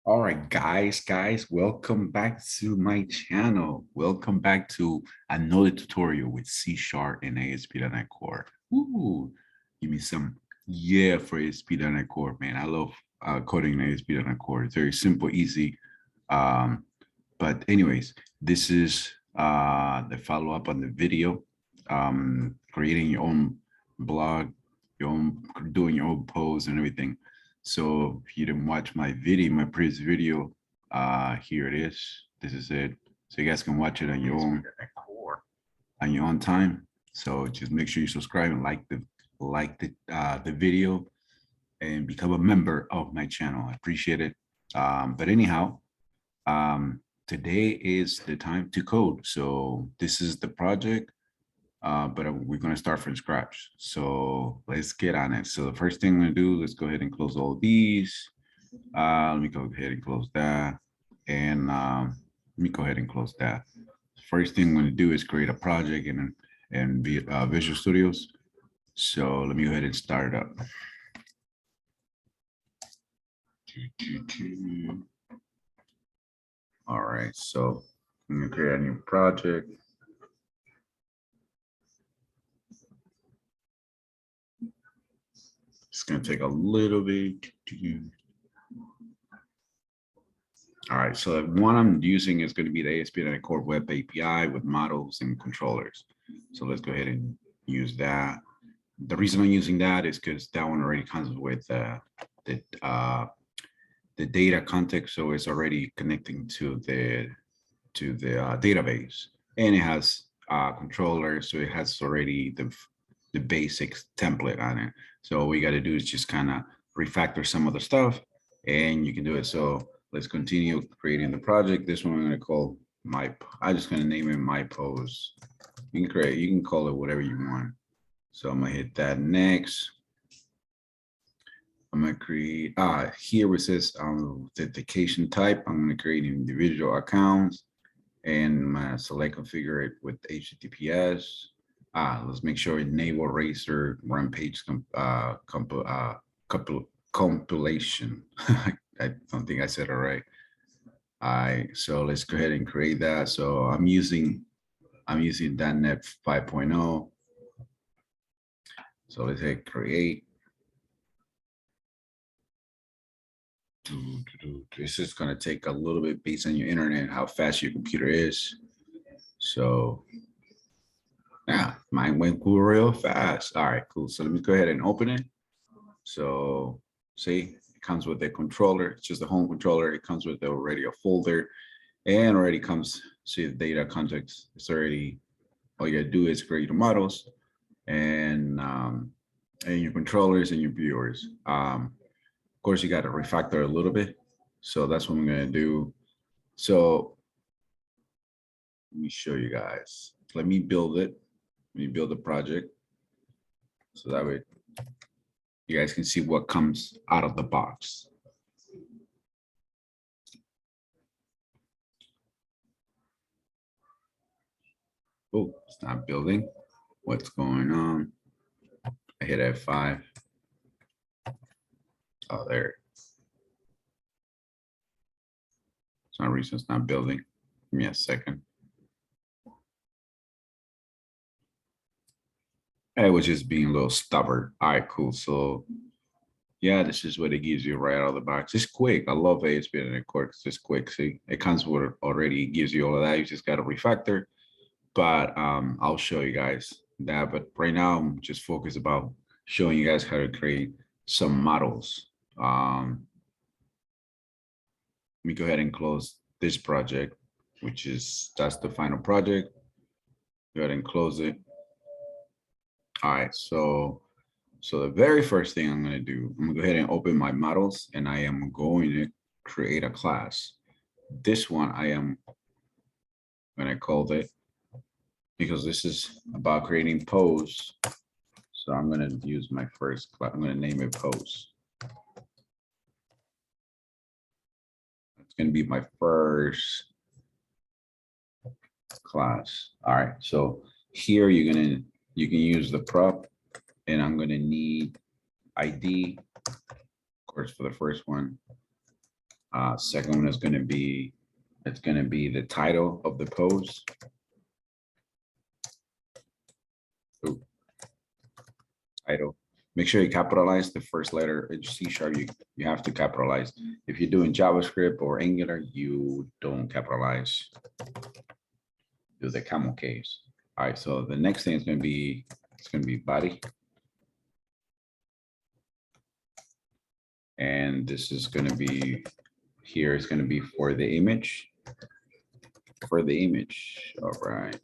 All right, guys, welcome back to my channel. Welcome back to another tutorial with C# and ASP.NET Core. Ooh, give me some for ASP.NET Core, man. I love coding in ASP.NET Core. It's very simple, easy. But anyways, this is the follow-up on the video, creating your own blog, doing your own posts and everything. So if you didn't watch my previous video, here it is. This is it. So you guys can watch it on your own time. So just make sure you subscribe and like the video and become a member of my channel. I appreciate it. But anyhow, today is the time to code. So this is the project. But we're going to start from scratch. So let's get on it. So the first thing I'm going to do, let's go ahead and close all these. Let me go ahead and close that. And let me go ahead and close that. First thing I'm going to do is create a project in Visual Studios. So let me go ahead and start it up. All right, so I'm going to create a new project. It's going to take a little bit. All right, so the one I'm using is going to be the ASP.NET Core Web API with models and controllers. So let's go ahead and use that. The reason I'm using that is because that one already comes with the data context, so it's already connecting to the database, and it has controllers, so it has already the basics template on it. So all we got to do is just kind of refactor some of the stuff, and you can do it. So let's continue creating the project. This one I'm going to call I'm just going to name it my pose. You can call it whatever you want. So I'm going to hit that next. I'm going to create here where it says authentication type. I'm going to create individual accounts, and I'm going to select configure it with HTTPS. Let's make sure enable racer run page compilation. I don't think I said it right. All right, so let's go ahead and create that. So I'm using .NET 5.0. So let's hit create. This is going to take a little bit based on your internet, how fast your computer is. So yeah, mine went cool real fast. All right, cool. So let me go ahead and open it. So see, it comes with a controller. It's just a home controller. It comes with already a folder, and already comes, see the data context. It's already, all you gotta do is create your models and your controllers and your viewers. Of course, you got to refactor a little bit. So that's what I'm going to do. So let me show you guys. Let me build it. Let me build the project. So that way you guys can see what comes out of the box. Oh, it's not building. What's going on? I hit F5. Oh, there. For some reason it's not building. Give me a second. I was just being a little stubborn. All right, cool. So yeah, this is what it gives you right out of the box. It's quick. I love ASP.NET Core because it's quick. See, it comes with already gives you all of that. You just got to refactor. But I'll show you guys that. But right now, I'm just focused about showing you guys how to create some models. Let me go ahead and close this project, that's the final project. Go ahead and close it. All right, so the very first thing I'm going to do, I'm going to go ahead and open my models, and I am going to create a class. This one I am going to call it, because this is about creating pose. So I'm going to use my first class. I'm going to name it pose. It's going to be my first class. All right, so here you can use the prop, and I'm going to need ID, of course, for the first one. Second one is going to be, it's going to be the title of the post. Ooh. Title. Make sure you capitalize the first letter in C#. You have to capitalize. If you're doing JavaScript or Angular, you don't capitalize. Do the camel case. All right. So the next thing is going to be, it's going to be body. And this is going to be, here is going to be for the image. For the image. All right.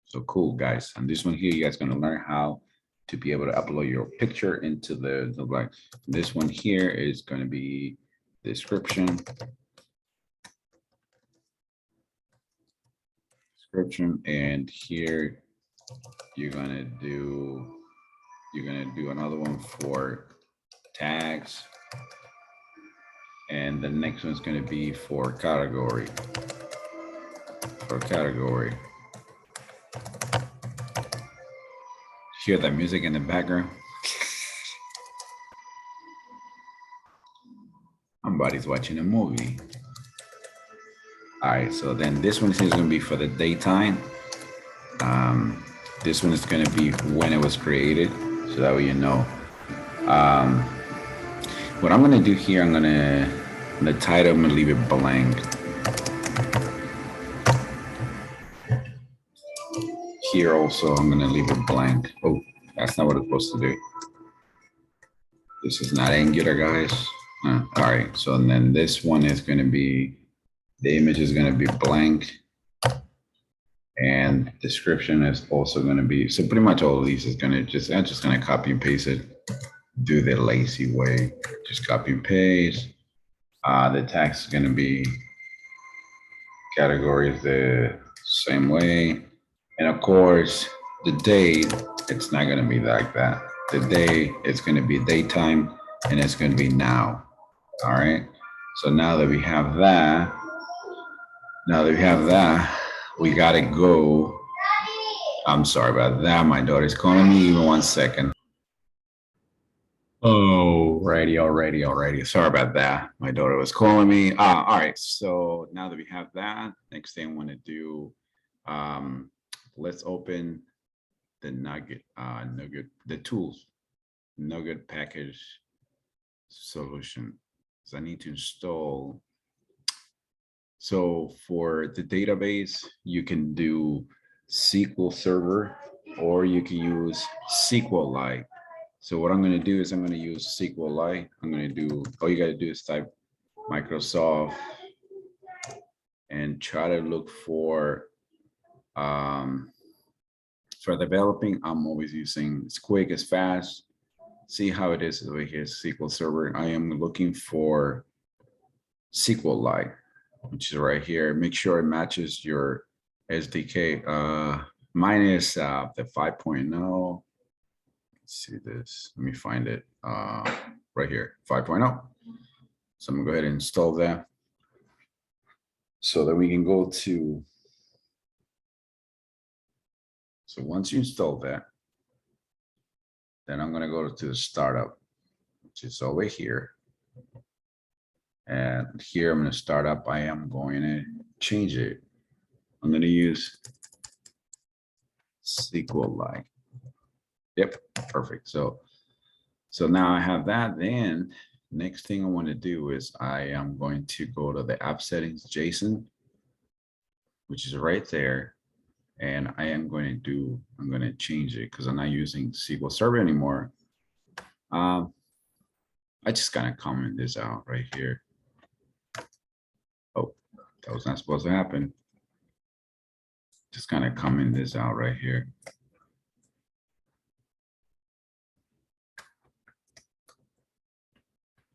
So cool, guys. And this one here, you guys are going to learn how to be able to upload your picture into the like. This one here is going to be description. And here you're going to do another one for tags. And the next one's going to be for category. Hear that music in the background? Somebody's watching a movie. All right, so then this one is going to be for the daytime. This one is going to be when it was created, so that way you know. What I'm going to do here, the title, I'm going to leave it blank. Here also, I'm going to leave it blank. Oh, that's not what it's supposed to do. This is not Angular, guys. All right, so then this one is going to be, the image is going to be blank. And description is also going to be, so pretty much all of these is going to just, I'm just going to copy and paste it, do the lazy way, just copy and paste. The text is going to be categories the same way. And of course, the date, it's not going to be like that. The day, it's going to be daytime, and it's going to be now. All right. So now that we have that, we got to go. I'm sorry about that. My daughter's calling me. Even 1 second. Oh, already. Sorry about that. My daughter was calling me. All right. So now that we have that, next thing I want to do, let's open the nugget, the tools, nugget package solution. So I need to install. So for the database, you can do SQL Server, or you can use SQLite. So what I'm going to do is I'm going to use SQLite. I'm going to do, all you got to do is type Microsoft and try to look for developing. I'm always using, it's quick, it's fast. See how it is over here, SQL Server. I am looking for SQLite, which is right here. Make sure it matches your SDK. Mine is the 5.0. Let's see this. Let me find it right here, 5.0. So I'm gonna go ahead and install that so that we can go to. So once you install that, then I'm gonna go to the startup, which is over here. And here I'm gonna start up. I am going to change it. I'm gonna use SQLite. Yep, perfect. So now I have that. Then next thing I want to do is I am going to go to the app settings JSON, which is right there. And I'm going to change it because I'm not using SQL Server anymore. I just kind of comment this out right here. Oh, that was not supposed to happen. Just kind of comment this out right here.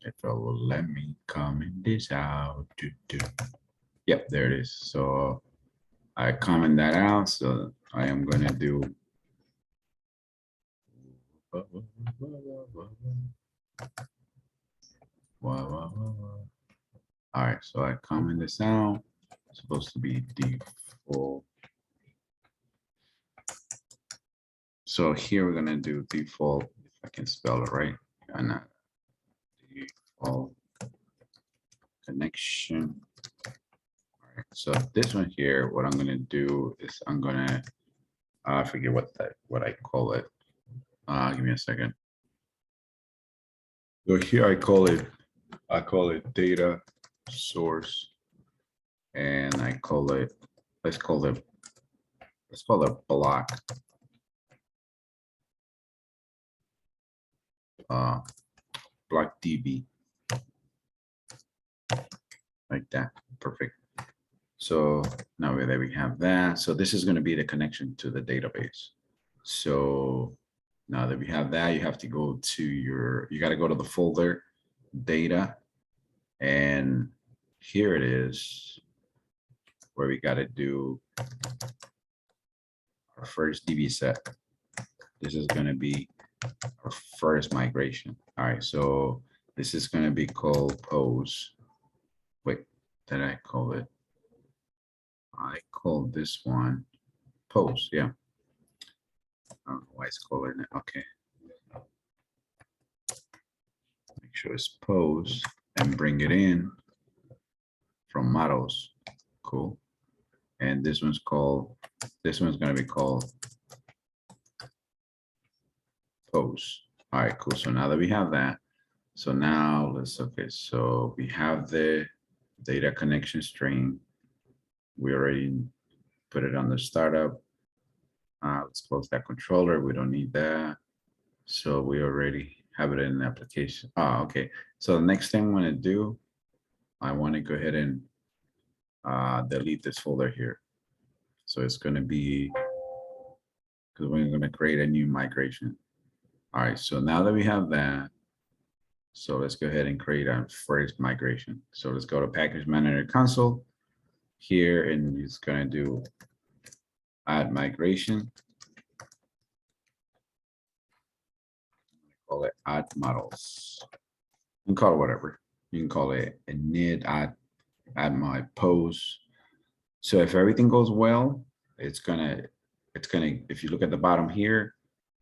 If it will let me comment this out. Yep, there it is. So I comment that out. So I am going to do. All right, so I comment this out. It's supposed to be default. So here we're going to do default, if I can spell it right. Default. connection. All right, so this one here, what I'm gonna do is I'm gonna I forget what I call it. Give me a second. So here I call it data source, and I call it let's call it block block DB, like that. Perfect. So now that we have that, so this is going to be the connection to the database. So now that we have that, you have to go to you got to go to the folder data, and here it is where we got to do our first DB set. This is going to be our first migration. All right, so this is going to be called pose. Wait, did I call it? I called this one pose. Yeah. I don't know why it's called it. Okay. Make sure it's pose and bring it in from models. Cool. And this one's going to be called pose. All right, cool. So now that we have that, so now okay, so we have the data connection string. We already put it on the startup. Let's close that controller. We don't need that. So we already have it in the application. Okay. So the next thing I'm going to do, I want to go ahead and delete this folder here. So it's going to be, because we're going to create a new migration. All right. So now that we have that, so let's go ahead and create our first migration. So let's go to package manager console here, and it's going to do add migration. Call it add models. You can call it whatever. You can call it a init add my pose. So if everything goes well, it's gonna if you look at the bottom here,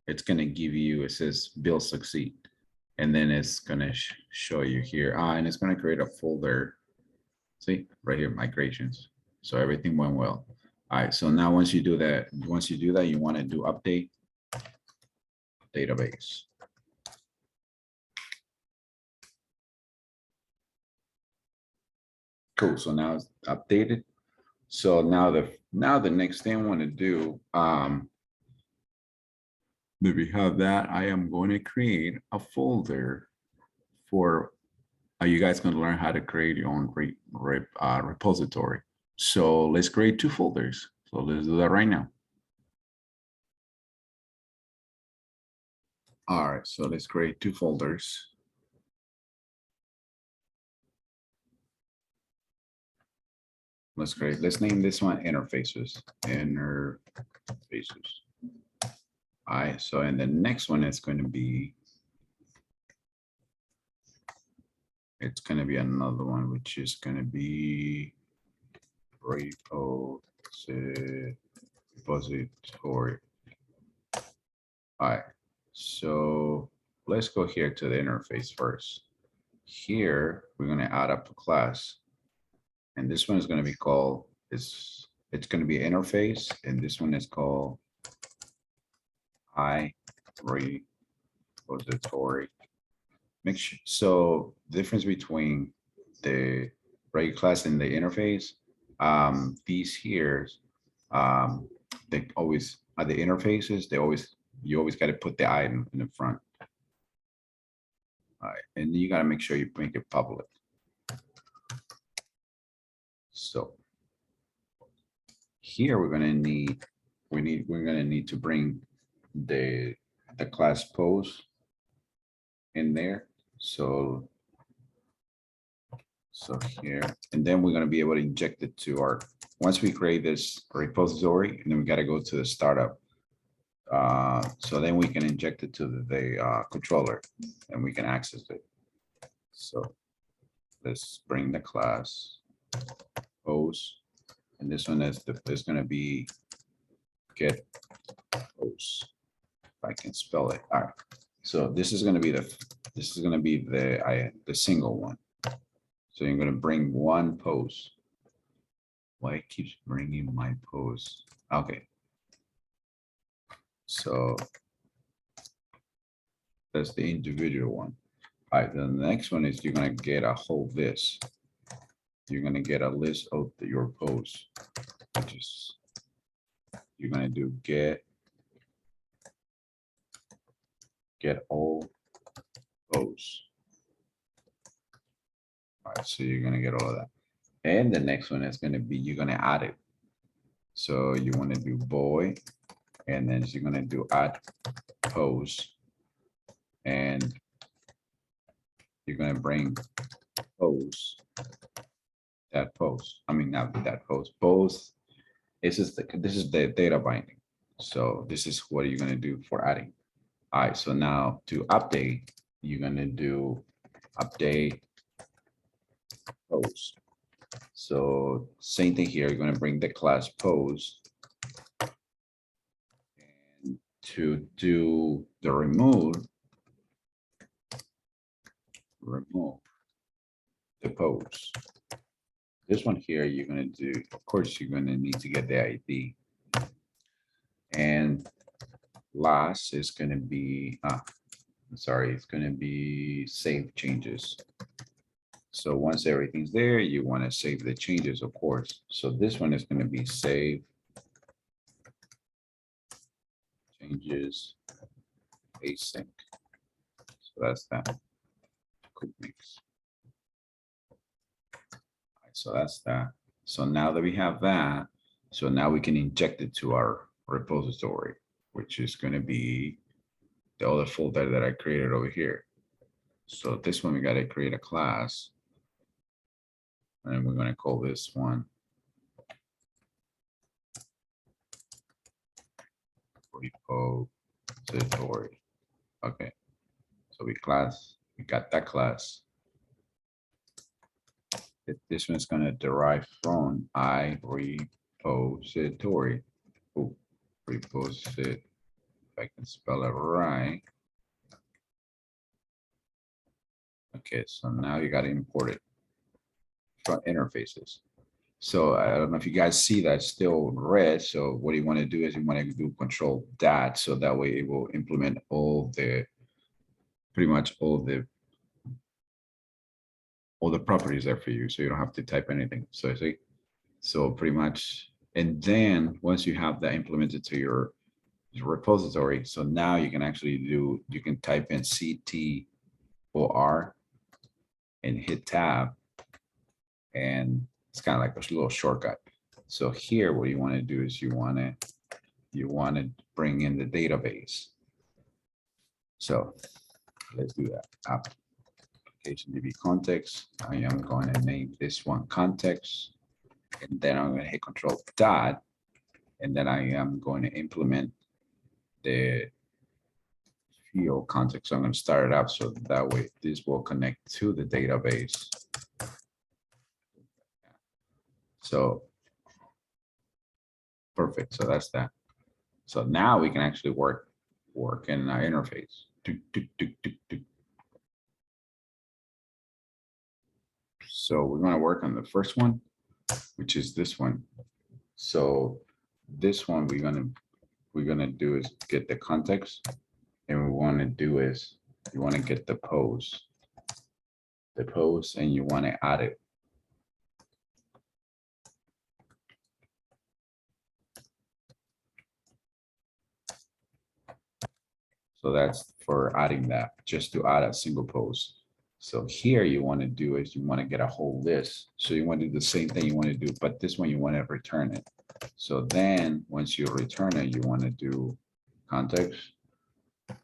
it's gonna give you, it says build succeed, and then it's gonna show you here, and it's gonna create a folder. See right here, migrations. So everything went well. All right, so now once you do that, you want to do update database. Cool. So now it's updated. So now the next thing I want to do, that we have that, I am going to create a folder for. Are you guys going to learn how to create your own repository? So let's create two folders. So let's do that right now. All right, so let's create two folders. Let's name this one interfaces. Interfaces. All right, so and the next one is going to be, it's going to be another one, which is going to be repository. All right, so let's go here to the interface first. Here, we're going to add up a class. And this one is going to be called, it's going to be interface. And this one is called repository. Make sure, so the difference between the regular class and the interface, these here, they always are the interfaces. You always got to put the item in the front. All right, and you got to make sure you make it public. So here we're gonna need to bring the class pose in there. So here, and then we're going to be able to inject it to our, once we create this repository, and then we got to go to the startup. So then we can inject it to the controller, and we can access it. So let's bring the class pose, and this one is going to be get pose. If I can spell it. All right. So this is going to be the single one. So you're going to bring one post. Why it keeps bringing my post? Okay. So that's the individual one. All right, then the next one is you're going to get a whole list. You're going to get a list of your posts, which is you're going to do get all posts. All right, so you're going to get all of that. And the next one is going to be, you're going to add it. So you want to do boy, and then you're going to do add post, and you're going to bring post, that post. I mean, not that post, post. This is the data binding. So this is what you're going to do for adding. All right, so now to update, you're going to do update post. So same thing here, you're going to bring the class post, and to do the remove the post. This one here, you're going to do, of course, you're going to need to get the ID. And last is going to be, sorry, it's going to be save changes. So once everything's there, you want to save the changes, of course. So this one is going to be save changes async. So that's that. Quick mix. So that's that. So now that we have that, so now we can inject it to our repository, which is going to be the other folder that I created over here. So this one, we got to create a class. And we're going to call this one repository. Okay. So we got that class. This one's going to derive from repository. Oh, repository. If I can spell it right. Okay, so now you got to import it from interfaces. So I don't know if you guys see that still red. So what you want to do is you want to do control that. So that way it will implement pretty much all the properties there for you. So you don't have to type anything. So I see. So pretty much, and then once you have that implemented to your repository, so now you can actually you can type in CTOR and hit tab, and it's kind of like a little shortcut. So here, what you want to do is you want to bring in the database. So let's do that. Application DB context. I am going to name this one context, and then I'm going to hit Control dot, and then I am going to implement the field context. So I'm going to start it up so that way this will connect to the database. So perfect. So that's that. So now we can actually work in our interface. So we're going to work on the first one, which is this one. So this one we're gonna do is get the context, and we want to do is you want to get the post, and you want to add it. So that's for adding that, just to add a single post. So here you want to do is you want to get a whole list. So you want to do the same thing you want to do, but this one you want to return it. So then once you return it, you want to do context,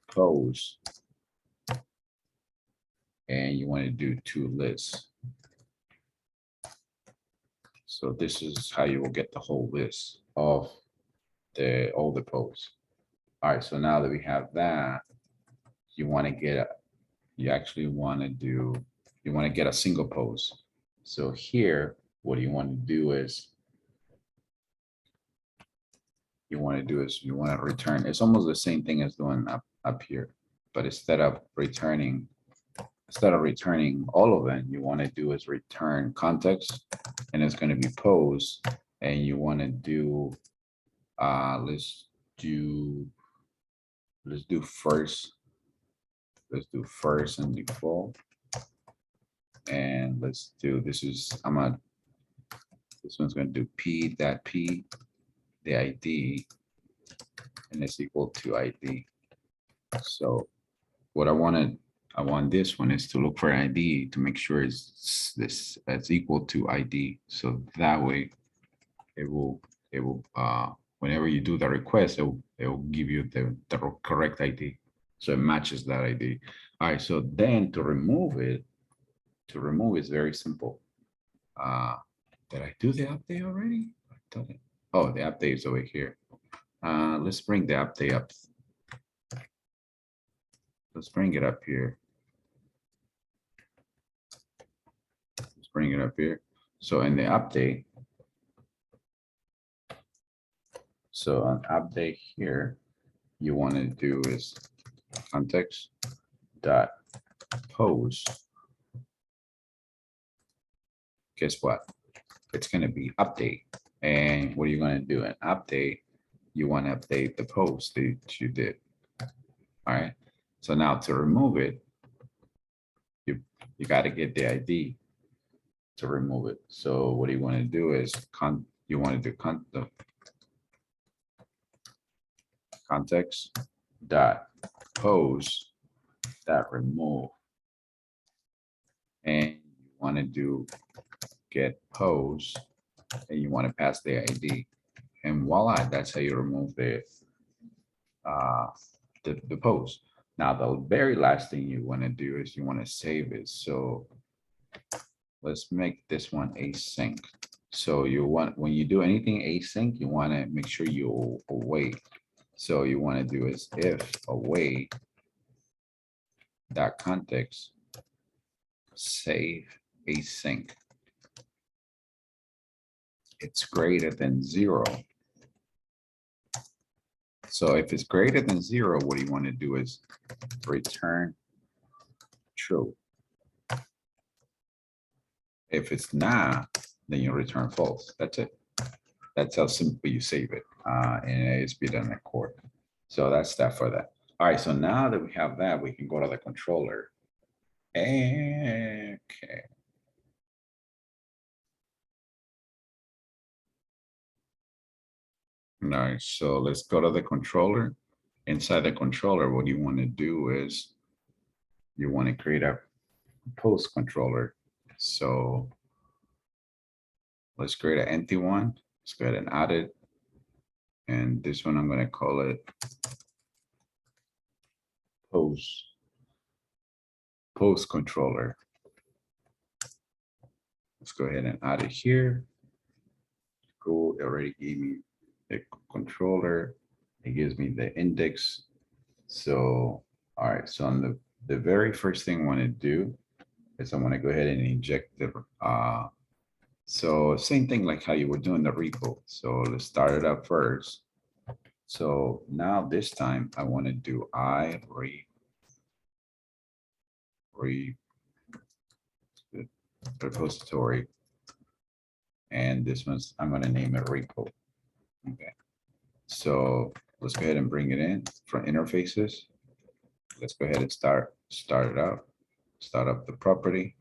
post, and you want to do two lists. So this is how you will get the whole list of all the posts. All right, so now that we have that, you want to get you actually want to get a single post. So here, what you want to do is you want to return. It's almost the same thing as doing up here, but instead of returning instead of returning all of them, you want to do is return context, and it's going to be pose, and you want to do let's do first. Let's do first and default, and let's do this one's going to do p, the ID, and it's equal to ID. So what I want this one is to look for ID to make sure it's equal to ID. So that way it will whenever you do the request, it will give you the correct ID. So it matches that ID. All right, so then to remove it is very simple. Did I do the update already? I thought it. Oh, the update is over here. Let's bring the update up. Let's bring it up here. Let's bring it up here. So in the update, so on update here, you want to do is context dot pose. Guess what? It's going to be update. And what are you going to do? An update, you want to update the post that you did. All right. So now to remove it, you got to get the ID to remove it. So what you want to do is you want to do context dot pose dot remove, and you want to do get pose, and you want to pass the ID, and voila, that's how you remove the pose. Now the very last thing you want to do is you want to save it. So let's make this one async. So you want, when you do anything async, you want to make sure you await. So you want to do is if await that context save async, it's greater than 0. So if it's greater than 0, what you want to do is return true. If it's not, then you return false. That's it. That's how simple you save it in Aspnet Core. So that's that for that. All right, so now that we have that, we can go to the controller. Okay. All right, so let's go to the controller. Inside the controller, what you want to do is you want to create a post controller. So let's create an empty one. Let's go ahead and add it. And this one, I'm going to call it post controller. Let's go ahead and add it here. Cool, it already gave me the controller. It gives me the index. So, all right, so on the very first thing I want to do is I want to go ahead and inject the, so same thing like how you were doing the repo. So let's start it up first. So now this time I want to do repository, and this one's, I'm going to name it repo. Okay, so let's go ahead and bring it in for interfaces. Let's go ahead and start it up. Start up the property. It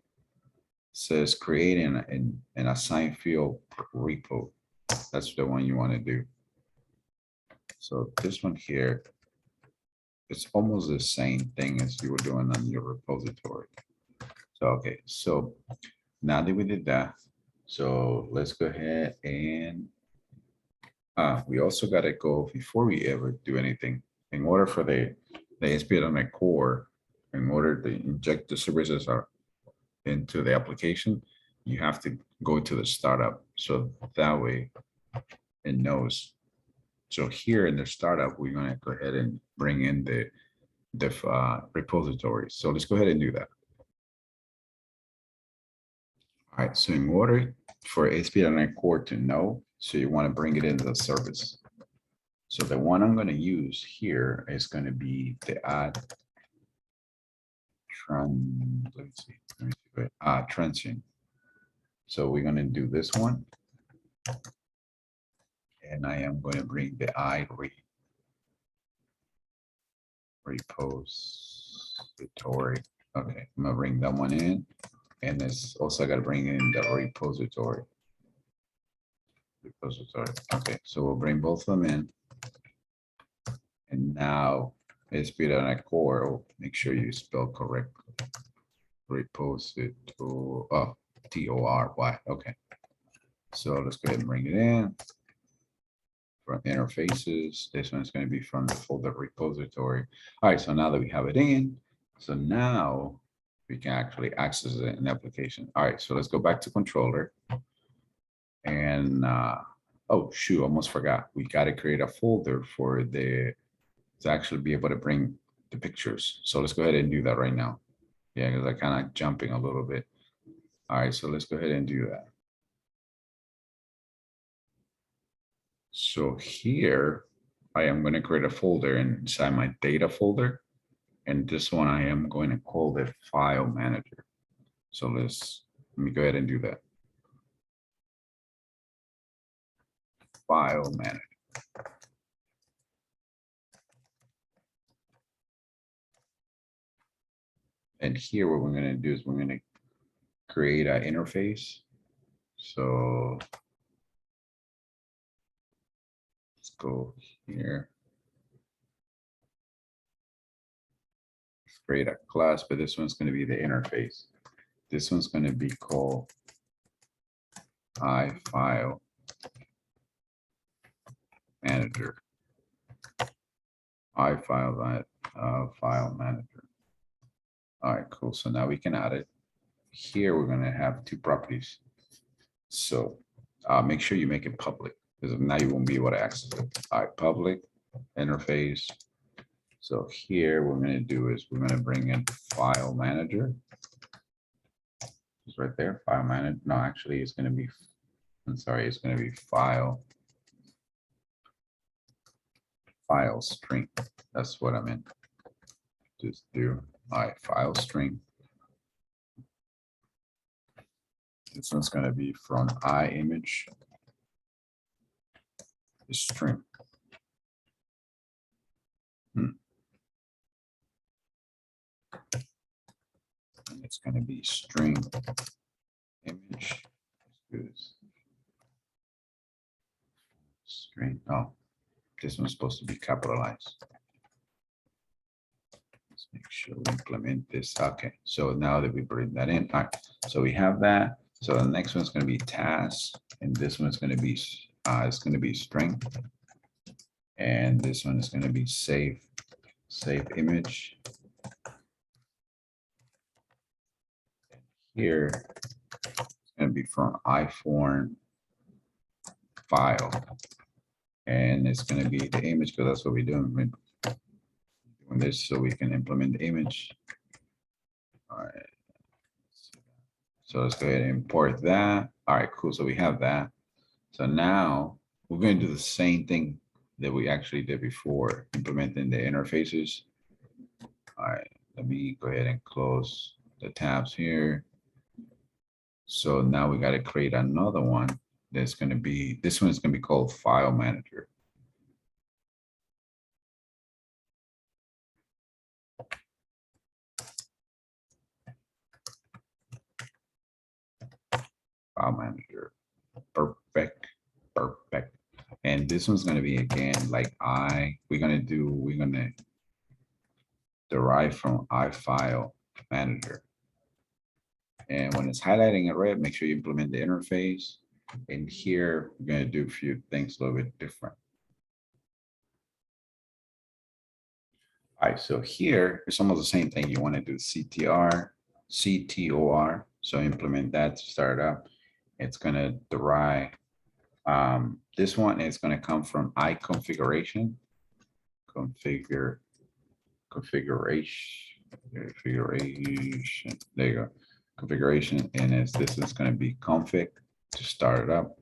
says create an assign field repo. That's the one you want to do. So this one here, it's almost the same thing as you were doing on your repository. So, okay, so now that we did that, so let's go ahead and we also got to go, before we ever do anything, in order for the Aspnet Core, in order to inject the services into the application, you have to go to the startup. So that way it knows. So here in the startup, we're going to go ahead and bring in the repository. So let's go ahead and do that. All right, so in order for Aspnet Core to know, so you want to bring it into the service. So the one I'm going to use here is going to be the add let me see. Transient. So we're going to do this one. And I am going to bring the repository. Okay, I'm going to bring that one in. And it's also got to bring in the repository. Okay, so we'll bring both of them in. And now ASP.NET Core, oh, make sure you spell correctly. Repository, oh, T-O-R-Y, okay. So let's go ahead and bring it in. From interfaces, this one's going to be from the folder repository. All right, so now that we have it in, so now we can actually access it in the application. All right, so let's go back to controller. And oh shoot, almost forgot. We got to create a folder for to actually be able to bring the pictures. So let's go ahead and do that right now. Yeah, because I'm kind of jumping a little bit. All right, so let's go ahead and do that. So here I am going to create a folder inside my data folder. And this one I am going to call the file manager. So let me go ahead and do that. File manager. And here what we're going to do is we're going to create an interface. So let's go here. Let's create a class, but this one's going to be the interface. This one's going to be called iFile manager. iFile file manager. All right, cool. So now we can add it. Here we're going to have two properties. So make sure you make it public because now you won't be able to access it. All right, public interface. So here what we're going to do is we're going to bring in file manager. It's right there, file manager. No, actually it's going to be, I'm sorry, it's going to be file string. That's what I meant. Just do. All right, file string. This one's going to be from image string. And it's going to be string image. Let's do this. String. Oh, this one's supposed to be capitalized. Let's make sure we implement this. Okay, so now that we bring that in, all right, so we have that. So the next one's going to be task, and this one's going to be it's going to be string, and this one is going to be save image. Here it's going to be from iForm file, and it's going to be the image because that's what we're doing. We're doing this so we can implement the image. All right. So let's go ahead and import that. All right, cool. So we have that. So now we're going to do the same thing that we actually did before, implementing the interfaces. All right, let me go ahead and close the tabs here. So now we got to create another one that's going to be, this one is going to be called file manager. File manager. Perfect. And this one's going to be again like we're going to derive from iFile manager. And when it's highlighting in red, make sure you implement the interface. And here we're going to do a few things a little bit different. All right, so here it's almost the same thing. You want to do CTOR. So implement that to start up. It's going to derive this one is going to come from configuration. There you go. Configuration, and this is going to be config to start it up.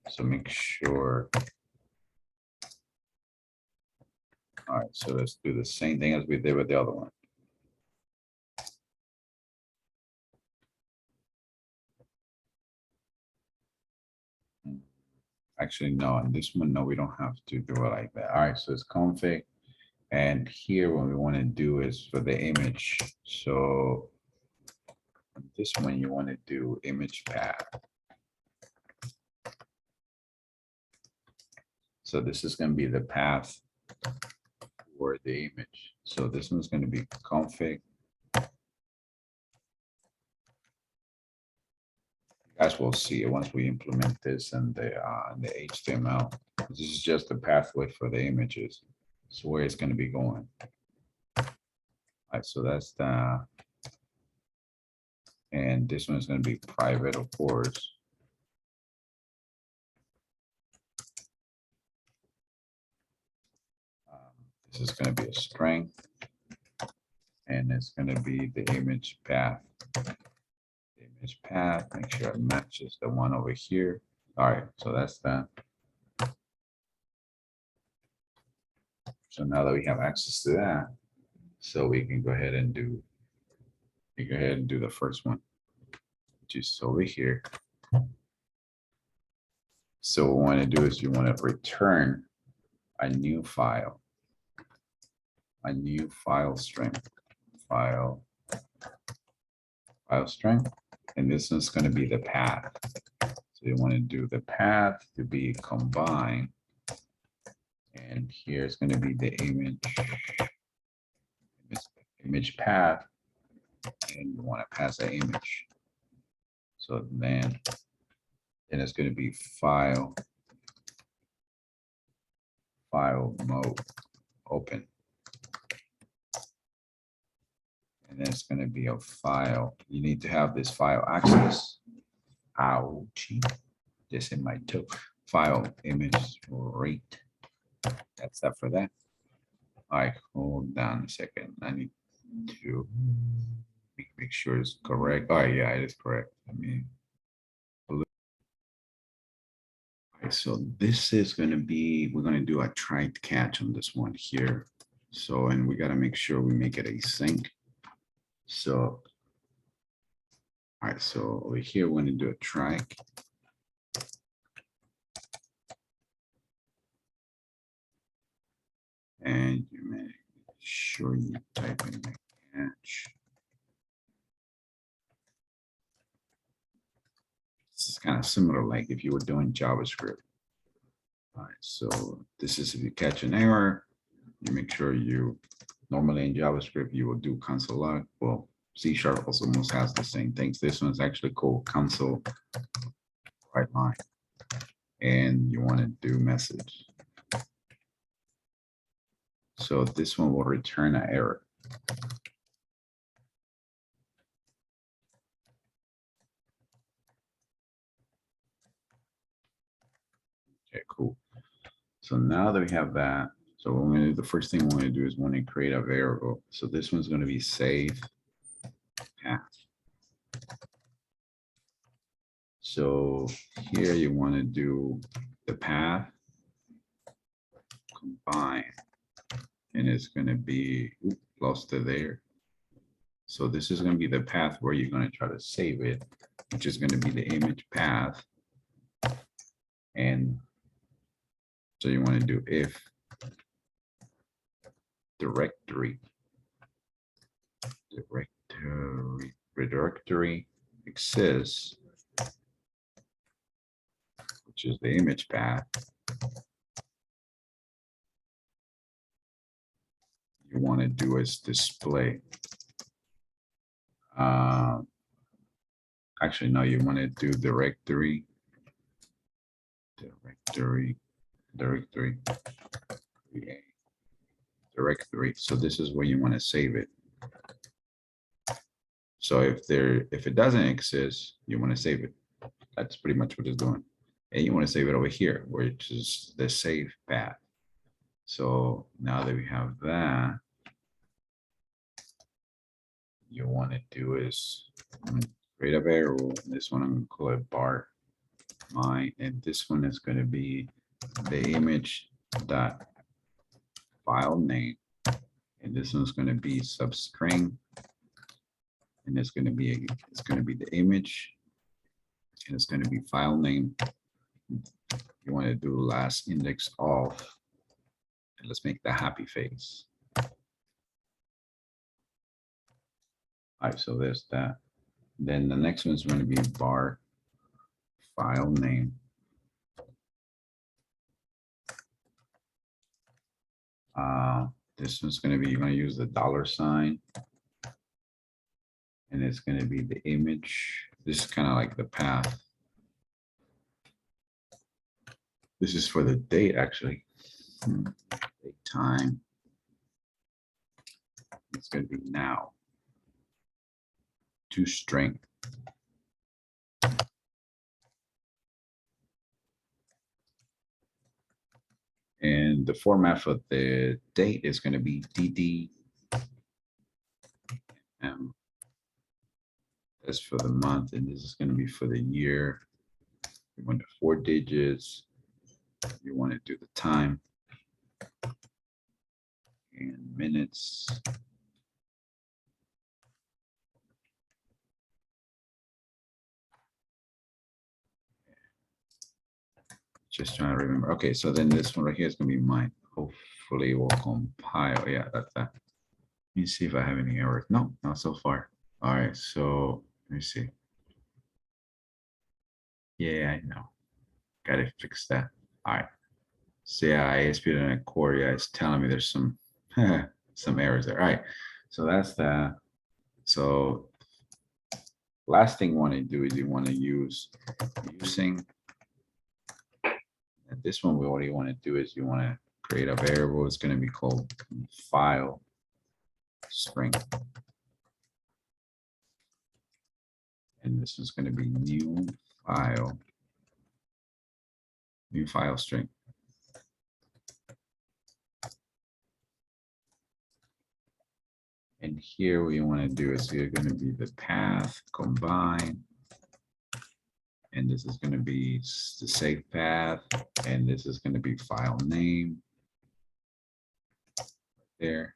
So make sure. All right, so let's do the same thing as we did with the other one. Actually, no, on this one, no, we don't have to do it like that. All right, so it's config. And here, what we want to do is for the image. So on this one, you want to do image path. So this is going to be the path for the image. So this one's going to be config. You guys will see it once we implement this in the HTML. This is just the pathway for the images. So where it's going to be going. All right, so that's the, and this one is going to be private, of course. This is going to be a string, and it's going to be the image path. Image path, make sure it matches the one over here. All right, so that's that. So now that we have access to that, so we can go ahead and do, the first one, which is over here. So what we want to do is you want to return a new file, string, file string, and this is going to be the path. So you want to do the path to be combined, and here's going to be the image path, and you want to pass the image. So then it's going to be file mode open, and then it's going to be a file. You need to have this file access. Ouchie, just in my toe. File image rate. That's that for that. All right, hold on a second. I need to make sure it's correct. Oh yeah, it is correct. All right, so this is going to be, we're going to do a try catch on this one here. So, and we got to make sure we make it async. So, all right, so over here, we're going to do a try. And you make sure you type in the catch. This is kind of similar, like if you were doing JavaScript. All right, so this is if you catch an error, you make sure you, normally in JavaScript, you will do console log. Well, C# also almost has the same things. This one's actually called console right line. And you want to do message. So this one will return an error. Okay, cool. So now that we have that, so what we're going to do, the first thing we're going to do is want to create a variable. So this one's going to be save path. So here you want to do the path combine, and it's going to be, lost it there. So this is going to be the path where you're going to try to save it, which is going to be the image path. And so you want to do if directory exists, which is the image path. You want to do is display. Actually, no, you want to do directory. So this is where you want to save it. So if it doesn't exist, you want to save it. That's pretty much what it's doing. And you want to save it over here, which is the save path. So now that we have that, you want to do is create a variable. This one I'm going to call it bar mine, and this one is going to be the image dot file name, and this one's going to be substring, and it's going to be the image, and it's going to be file name You want to do last index of, and let's make the happy face. All right, so there's that. Then the next one's going to be bar file name. This one's going to be, you're going to use the $sign. And it's going to be the image. This is kind of like the path. This is for the date, actually. Date time. It's going to be now. To string. And the format for the date is going to be DD. That's for the month, and this is going to be for the year. You want the 4 digits. You want to do the time and minutes. Just trying to remember. Okay, so then this one right here is going to be mine. Hopefully it will compile. Yeah, that's that. Let me see if I have any errors. No, not so far. All right, so let me see. Yeah, I know. Got to fix that. All right. So yeah, ASP.NET Core, yeah, it's telling me there's some some errors there. All right, so that's that. So last thing you want to do is you want to use using. And this one, what you want to do is you want to create a variable. It's going to be called file string. And this is going to be new file string. And here what you want to do is you're going to be the path combine. And this is going to be the save path. And this is going to be file name. There.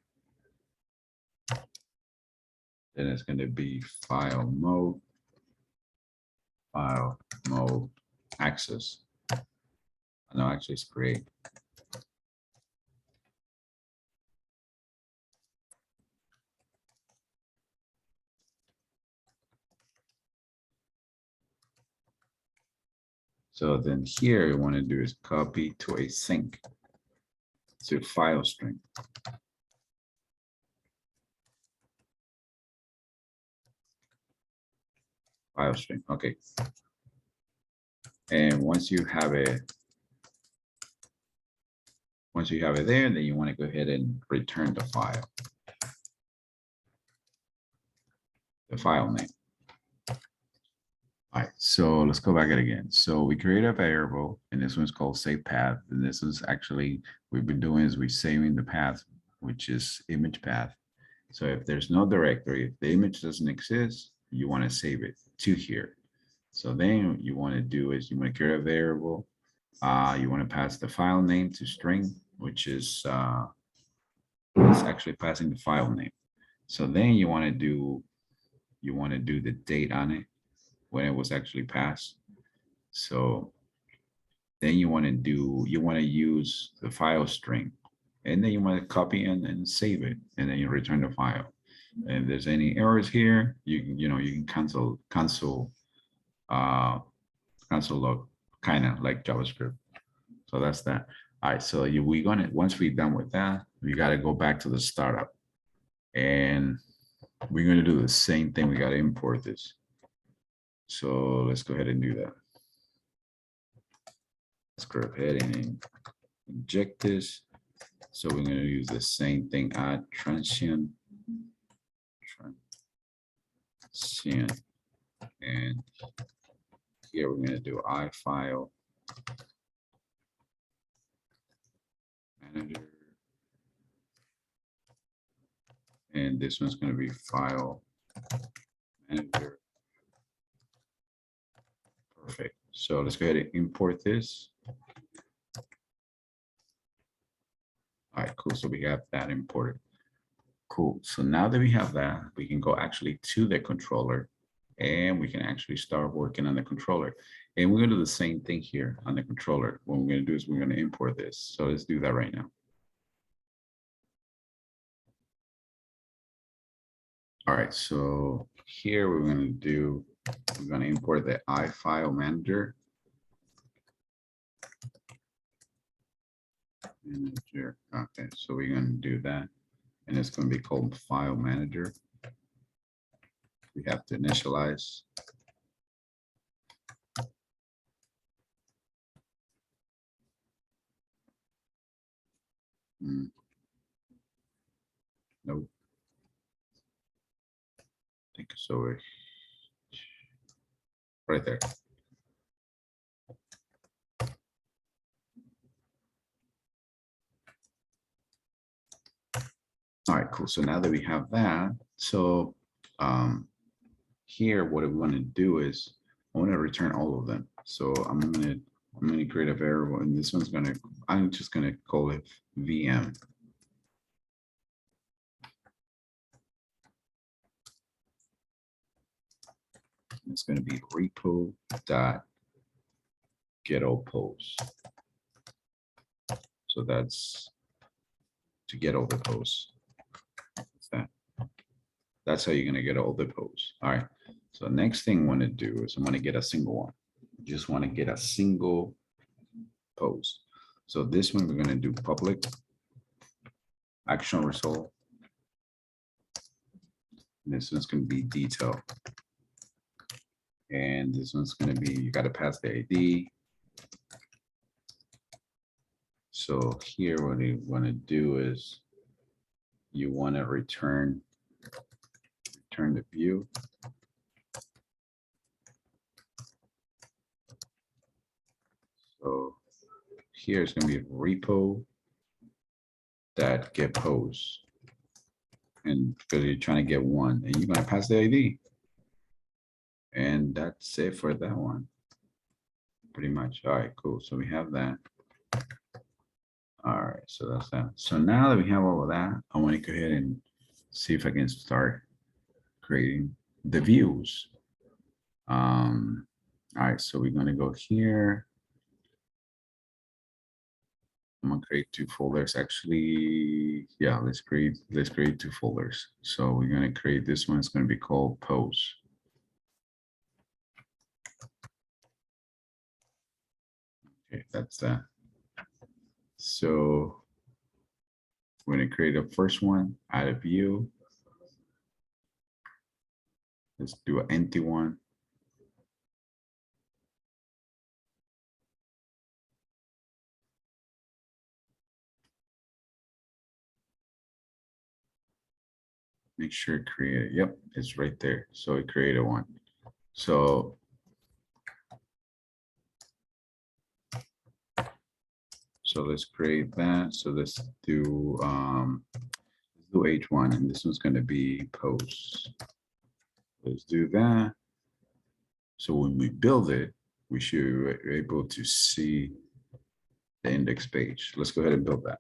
Then it's going to be file mode access. No, actually it's create. So then here you want to do is copy to a sync to file string. File string, okay. And once you have it there, then you want to go ahead and return the file. The file name. All right, so let's go back at it again. So we create a variable, and this one's called save path. And this is actually, we've been doing is we're saving the path, which is image path. So if there's no directory, if the image doesn't exist, you want to save it to here. So then you want to do is you want to create a variable. You want to pass the file name to string, which is it's actually passing the file name. So then you want to do the date on it when it was actually passed. So then you want to use the file string, and then you want to copy and save it, and then you return the file. And if there's any errors here, you can console log, kind of like JavaScript. So that's that. All right, so once we're done with that, we got to go back to the startup, and we're going to do the same thing. We got to import this. So let's go ahead and do that. Let's go ahead and inject this. So we're going to use the same thing, add transient, and here we're going to do ifile manager, and this one's going to be file manager. Perfect. So let's go ahead and import this. All right, cool. So we have that imported. Cool. So now that we have that, we can go actually to the controller, And we can actually start working on the controller. And we're gonna do the same thing here on the controller. What we're gonna do is we're gonna import this. So let's do that right now. All right, so here we're gonna import the iFile manager. Okay, so we're gonna do that. And it's gonna be called file manager. We have to initialize. Nope. I think it's over right there. All right, cool. So now that we have that, so here what we want to do is I want to return all of them. So I'm gonna create a variable, and this one's I'm just gonna call it VM. It's gonna be repo dot get all posts. So that's to get all the posts. That's how you're gonna get all the posts. All right. So next thing I want to do is I'm gonna get a single one. Just want to get a single post. So this one we're gonna do public action result. This one's gonna be detail. And this one's gonna be, you gotta pass the ID. So here what you wanna do is you wanna return the view. So here's gonna be repo that get posts. And because you're trying to get one, and you're gonna pass the ID. And that's it for that one. Pretty much. All right, cool. So we have that. All right, so that's that. So now that we have all of that, I want to go ahead and see if I can start creating the views. All right, so we're gonna go here. I'm gonna create two folders. Actually, yeah, let's create two folders. So we're gonna create this one. It's gonna be called post. Okay, that's that. So we're gonna create a first one, add a view. Let's do an empty one. Make sure it create. Yep, it's right there. So it created one. So let's create that. So let's do H1, and this one's going to be post. Let's do that. So when we build it, we should be able to see the index page. Let's go ahead and build that.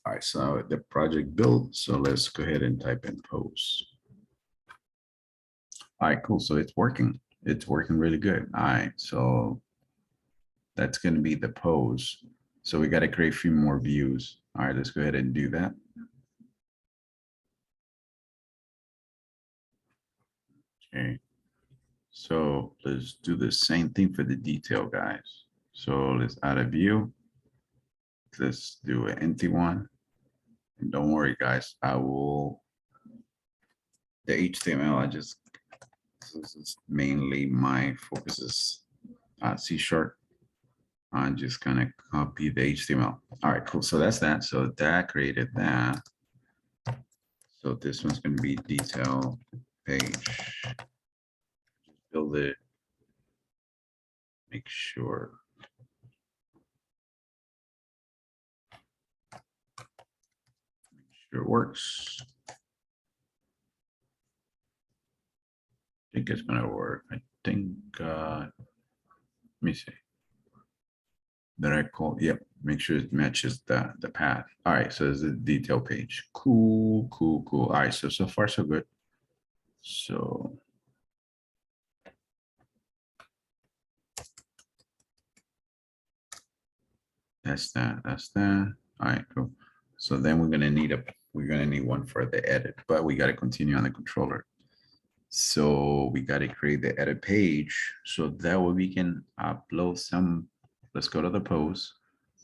All right, so the project built. So let's go ahead and type in post. All right, cool. So it's working. It's working really good. All right, so that's going to be the post. So we got to create a few more views. All right, let's go ahead and do that. Okay. So let's do the same thing for the detail, guys. So let's add a view. Let's do an empty one. And don't worry, guys, the HTML, this is mainly my focus is C#. I'm just gonna copy the HTML. All right, cool. So that's that. So that created that. So this one's gonna be detail page. Build it. Make sure. It works. I think it's gonna work. I think let me see. that I call, yep, make sure it matches the path. All right, so it's a detail page. Cool, cool, cool. All right, so far so good. So that's that. All right, cool. So then we're gonna need one for the edit, but we gotta continue on the controller. So we gotta create the edit page so that way we can upload some. Let's go to the post.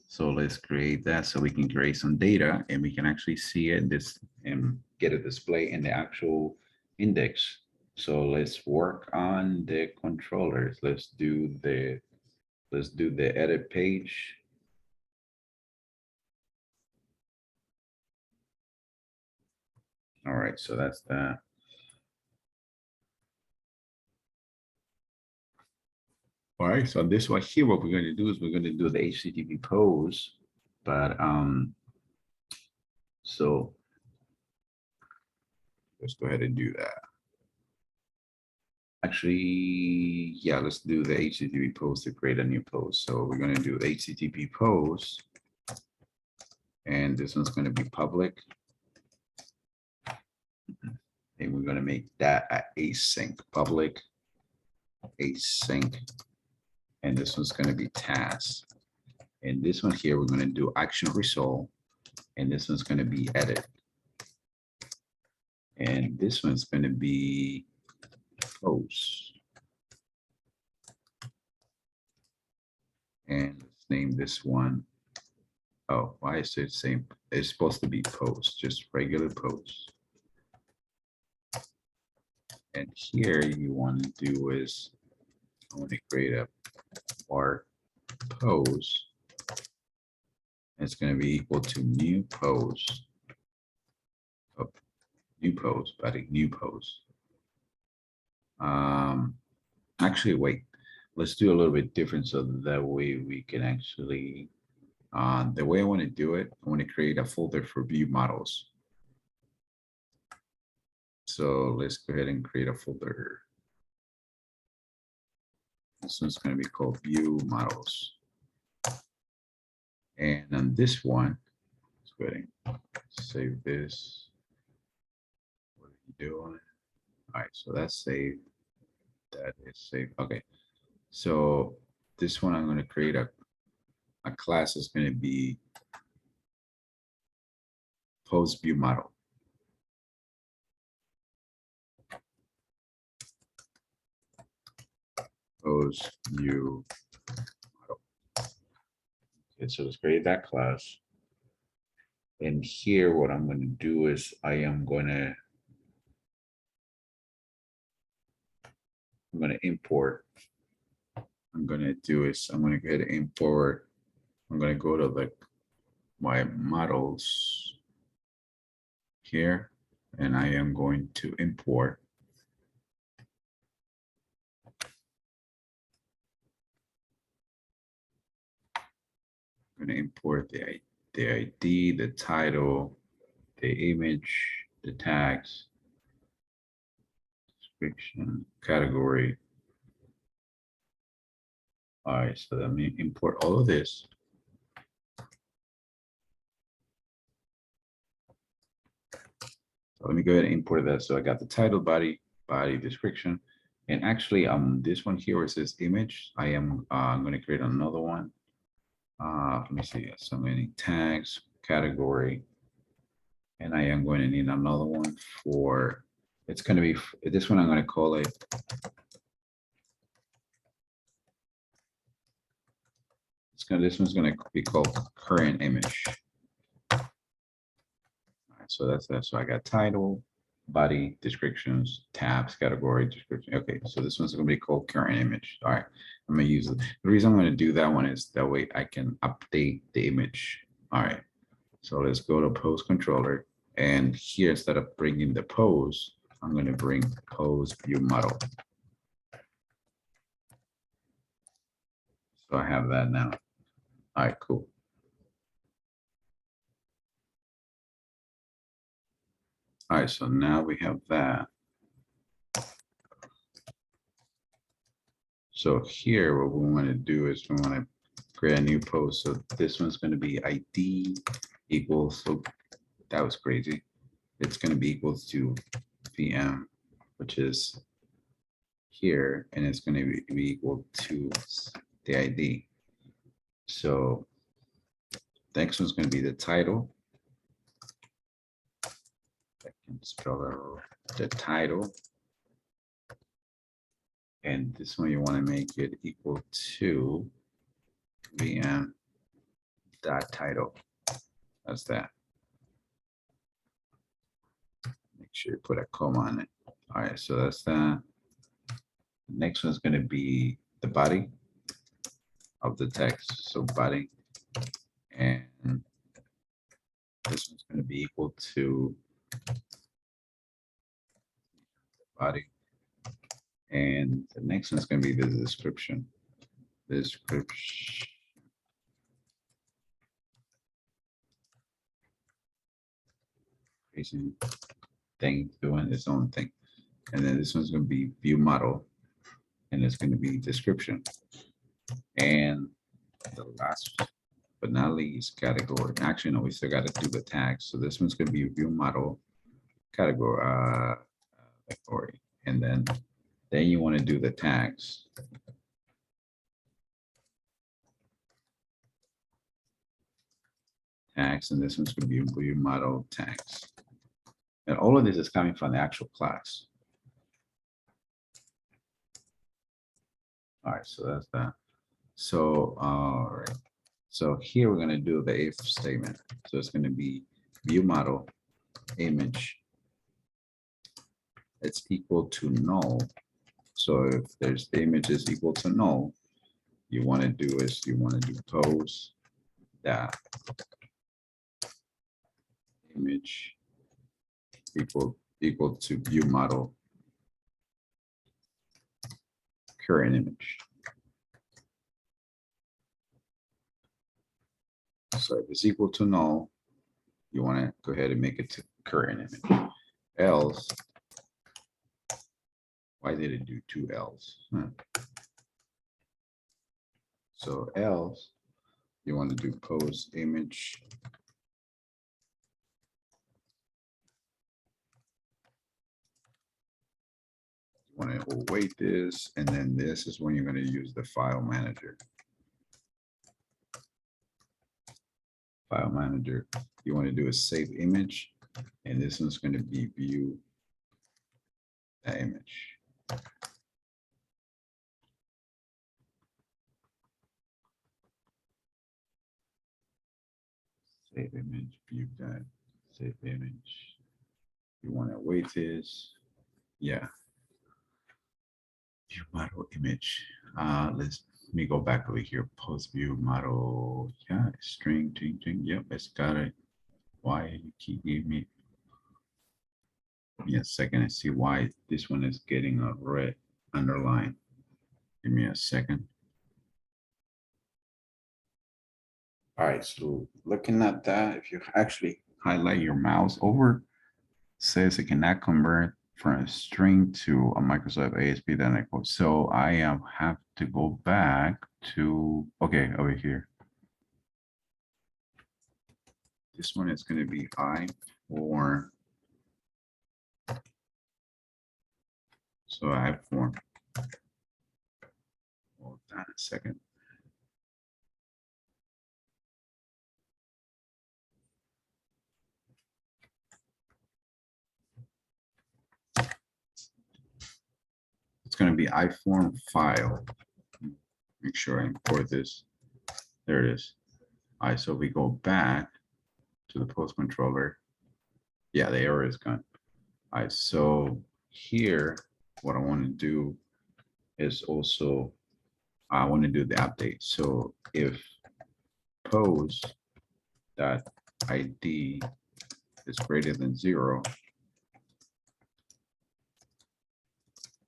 So let's create that so we can create some data and we can actually see it this and get a display in the actual index. So let's work on the controllers. Let's do the edit page. All right, so that's that. All right, so this one here, what we're going to do is we're going to do the HTTP pose, but so let's go ahead and do that. Actually, yeah, let's do the HTTP pose to create a new pose. So we're going to do the HTTP pose, and this one's going to be public. And we're going to make that async, public async, and this one's going to be task. And this one here, we're going to do action result, and this one's going to be edit. And this one's going to be post. And let's name this one. Oh, why is it same? It's supposed to be post, just regular post. And here you want to do is, I want to create a var pose. It's going to be equal to new pose. Oh, new pose, buddy, new pose. Actually, wait, let's do a little bit different so that way we can actually, the way I want to do it, I want to create a folder for view models. So let's go ahead and create a folder. This one's going to be called view models. And on this one, let's go ahead and save this. What are you doing? All right, so that's saved. That is saved. Okay, so this one I'm going to create a class is going to be post view model. Post view model. Okay, so let's create that class. And here, what I'm going to do is I'm going to import. I'm going to do is I'm going to go ahead and import. I'm going to go to my models here, and I am going to import. I'm going to import the ID, the title, the image, the tags, description, category. All right, so let me import all of this. So let me go ahead and import that. So I got the title, body description, and actually, this one here where it says image, I'm going to create another one. Let me see. So many tags, category, and I am going to need another one for. It's going to be this one. I'm going to call it. This one's going to be called current image. All right, so that's that. So I got title, body, descriptions, tabs, category, description. Okay, so this one's going to be called current image. All right, I'm going to use it. The reason I'm going to do that one is that way I can update the image. All right, so let's go to pose controller. And here, instead of bringing the pose, I'm going to bring pose view model. So I have that now. All right, cool. All right, so now we have that. So here, what we want to do is we want to create a new post. So this one's going to be ID equals, so that was crazy. It's going to be equals to VM, which is here, and it's going to be equal to the ID. So the next one's going to be the title. I can spell out the title. And this one you want to make it equal to VM dot title. That's that. Make sure you put a comma on it. All right, so that's that. The next one's going to be the body of the text. So body, and this one's going to be equal to body. And the next one's going to be the description. Description. Crazy thing doing its own thing. And then this one's going to be view model, and it's going to be description. And the last but not least, category. Actually, no, we still got to do the tags. So this one's going to be view model category, category, and then you want to do the tags. Tags, and this one's going to be view model tags. And all of this is coming from the actual class. All right, so that's that. So, all right. So here we're going to do the if statement. So it's going to be view model image. It's equal to null. So if there's the image is equal to null, you want to do is you want to do pose that image equal to view model current image. So if it's equal to null, you want to go ahead and make it to current image. Else, why did it do two else? So else, you want to do pose image. You want to await this, and then this is when you're going to use the file manager. File manager, you want to do a save image, and this one's going to be view that image. Save image, view that, save image. You want to await this, yeah. View model image. Let me go back over here. Post view model. Yeah, string. Yep, it's got it. Why you keep giving me? Give me a second and see why this one is getting a red underline. Give me a second. All right, so looking at that, if you actually highlight your mouse over, says it cannot convert from a string to a Microsoft ASP.NET Core. So I have to go back to, okay, over here. This one is going to be I4. So I4. Hold on a second. It's going to be iForm file. Make sure I import this. There it is. All right, so we go back to the post controller. Yeah, the error is gone. All right, so here, what I want to do is also, I want to do the update. So if post that ID is greater than 0,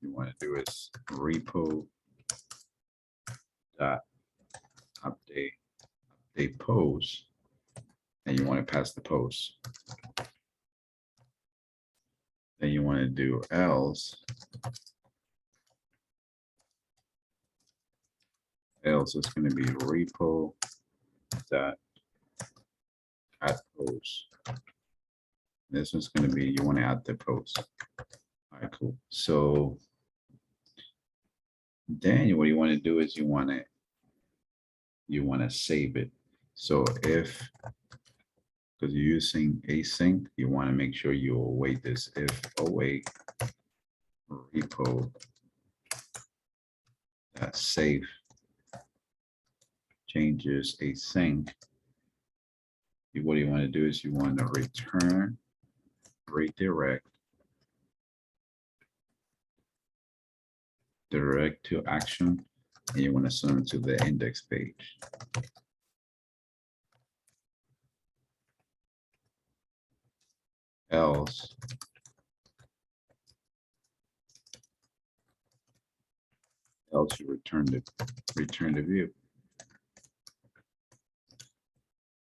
you want to do is repo dot update post, and you want to pass the post. Then you want to do else else it's going to be repo dot add post. This one's going to be, you want to add the post. All right, cool. So then what you want to do is you want to save it. So if, because you're using async, you want to make sure you await this. If await repo that save changes async, what you want to do is you want to return redirect direct to action, and you want to send it to the index page. Else you return the view,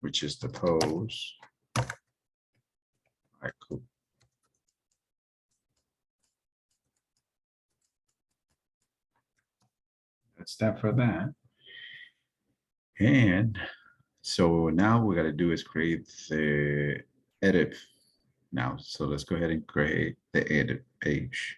which is the pose. All right, cool. That's that for that. And so now we got to do is create the edit now. So let's go ahead and create the edit page.